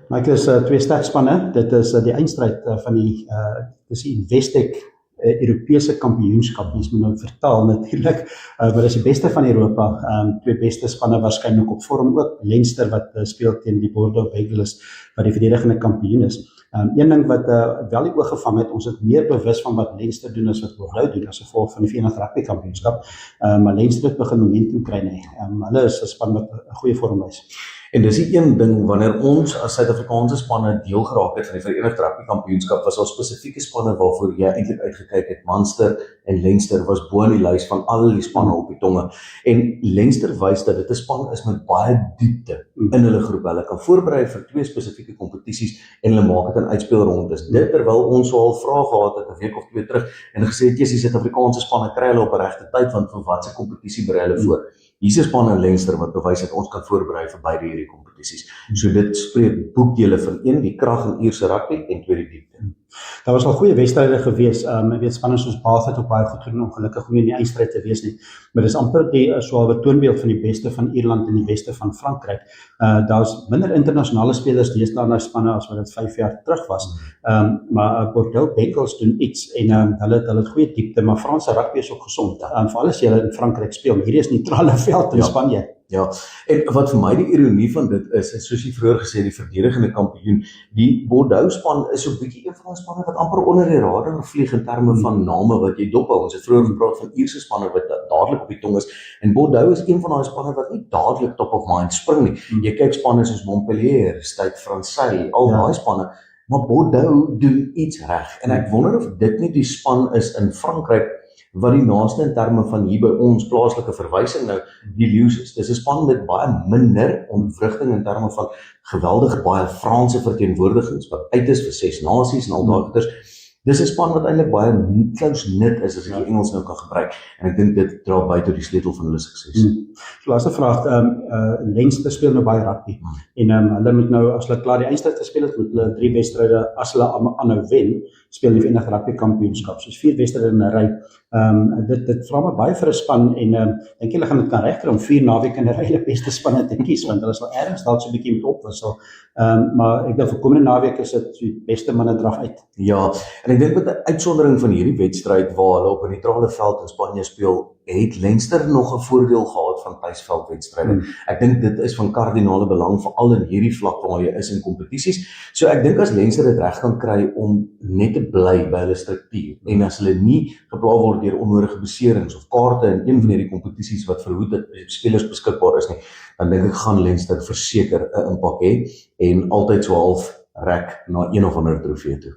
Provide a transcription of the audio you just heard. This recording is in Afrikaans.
Maar ek is twee sterkspanne. Dit is die eindstryd van dis die Investec Europese kampioenskap. Mens moet nou vertaal natuurlik, maar dis die beste van Europa. Twee beste spanne waarskynlik op vorm ook. Leinster wat speel teen die Bordeaux Bengals wat die verdedigende kampioen is. Een ding wat wel die oog gevang het, ons het meer bewus van wat Leinster doen as wat Bordeaux doen as gevolg van die Verenigde Rugby Kampioenskap. Maar Leinster het begin momentum kry nie. Hulle is 'n span wat 'n goeie vorm wys. En dis die een ding, wanneer ons as Suid-Afrikaanse spanne deel geraak het van die Verenigde Rugby Kampioenskap, was daar spesifieke spanne waarvoor jy eintlik uitgekyk het. Munster en Leinster was bo in die lys van al die spanne op die tonge. En Leinster wys dat dit 'n span is met baie diepte in hulle groep. Hulle kan voorberei vir twee spesifieke kompetisies en hulle maak dit in uitspelrondes. Dit terwyl ons al vrae gehad het 'n week of twee terug en gesê het, die Suid-Afrikaanse spanne kry hulle op 'n regte tyd, want vir watter kompetisie berei hulle voor. Hier is span in Leinster wat bewys het ons kan voorberei vir beide hierdie kompetisies. So dit spreek boekdele van een, die krag in Ierse rugby en twee, die diepte. Daar was al goeie wedstryde gewees. Ek weet spanne soos Bath het ook baie goed gedoen, ongelukkig om nie in die eindstryd te wees nie. Maar dis amper die so 'n toonbeeld van die beste van Ierland en die beste van Frankryk. Daar's minder internasionale spelers deesdae na spanne as wat dit 5 jaar terug was. Maar Bordeaux Bengals doen iets en hulle het goeie diepte, maar Franse rugby is ook gesond. Veral as jy in Frankryk speel, maar hierdie is neutrale veld in Spanje. Ja, en wat vir my die ironie van dit is soos jy vroeër gesê, die verdedigende kampioen, die Bordeaux span is so 'n bietjie een van die spanne wat amper onder die radar vlieg in terme van name wat jy dophou. Ons het vroeër gepraat van Ierse spanne wat dadelik op die tong is, en Bordeaux is een van daai spanne wat nie dadelik top of mind spring nie. Jy kyk spanne soos Montpellier, Stade Francais, al daai spanne, maar Bordeaux doen iets reg. En ek wonder of dit nie die span is in Frankryk wat die naaste in terme van hier by ons plaaslike verwysing nou die Lions is. Dis 'n span met baie minder ontwrigting in terme van geweldig baie Franse verteenwoordigings wat uit is vir 6 nasies en al daai goeters. Dis 'n span wat eintlik baie close-knit is, as ek die Engels nou kan gebruik, en ek dink dit dra by tot die sleutel van hulle sukses. So laaste vraag, Leinster speel nou baie rugby, en hulle moet nou, as hulle klaar die eindstryd gespeel het, moet hulle 3 wedstryde, as hulle aanhou wen, speel die Verenigde Rugby Kampioenskap, soos 4 wedstryde in 'n ry. Dit vra my baie vir 'n span, en dink julle gaan dit kan regkry om 4 naweke in 'n ry die beste spanne te kies, want hulle sal ergens dalk so 'n bietjie moet opwissel. Maar ek dink vir komende naweek is dit die beste manne draf uit. Ja, en ek dink met 'n uitsondering van hierdie wedstryd waar hulle op 'n neutrale veld in Spanje speel, het Leinster nog 'n voordeel gehad van tuisveldwedstryde. Ek dink dit is van kardinale belang, veral in hierdie vlak waar jy is in kompetisies. So ek dink as Leinster dit reg kan kry om net te bly by hulle struktuur, en as hulle nie gepla word deur onnodige beserings of kaarte in een van hierdie kompetisies wat verhoed dat spelers beskikbaar is nie, dan dink ek gaan Leinster verseker 'n impak hê en altyd so half rek na een of ander trofee toe.